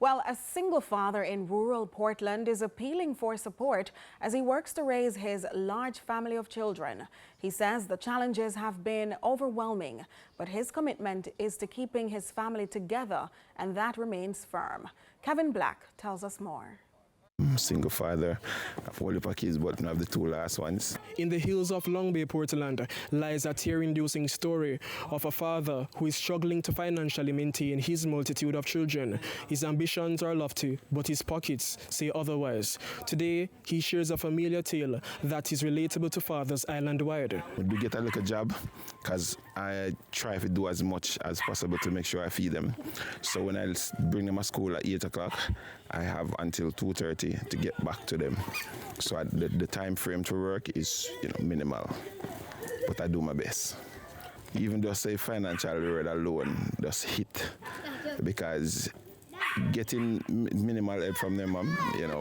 Well, a single father in rural Portland is appealing for support as he works to raise his large family of children. He says the challenges have been overwhelming, but his commitment is to keeping his family together, and that remains firm. Kevin Black tells us more. Single father, I've whole heap of kids, but I have the two last ones. In the hills of Long Bay, Portland, lies a tear-inducing story of a father who is struggling to financially maintain his multitude of children. His ambitions are lofty, but his pockets say otherwise. Today, he shares a familiar tale that is relatable to fathers island-wide. We do get a little job, because I try to do as much as possible to make sure I feed them. So when I bring them to school at 8 o'clock, I have until 2:30 to get back to them. So the time frame to work is minimal, but I do my best. Even though say financial reward alone just hit, because getting minimal help from them,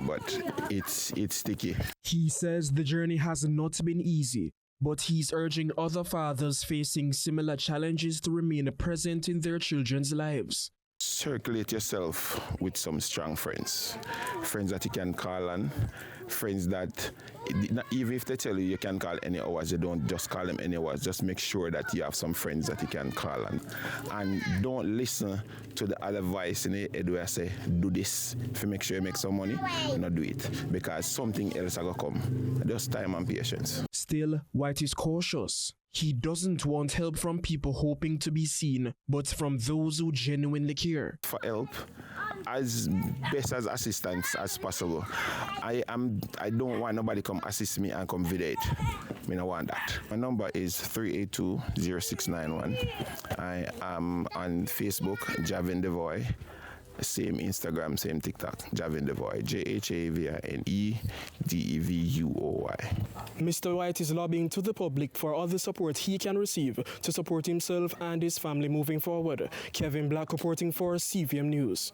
but it's sticky. He says the journey has not been easy, but he's urging other fathers facing similar challenges to remain present in their children's lives. Circulate yourself with some strong friends that you can call on, friends that even if they tell you can call any hours, you don't just call them any hours. Just make sure that you have some friends that you can call on, and don't listen to the other voice in the head where I say do this if you make sure you make some money, not do it, because something else will come. Just time and patience. Still, White is cautious. He doesn't want help from people hoping to be seen, but from those who genuinely care. For help, as best as assistance as possible. I don't want nobody come assist me and come video it. I don't want that. My number is 382-0691. I am on Facebook, Javin Devoy. Same Instagram, same TikTok, Javin Devoy, JHAVINEDEVUOY. Mr. White is lobbying to the public for all the support he can receive to support himself and his family moving forward. Kevin Black reporting for CVM News.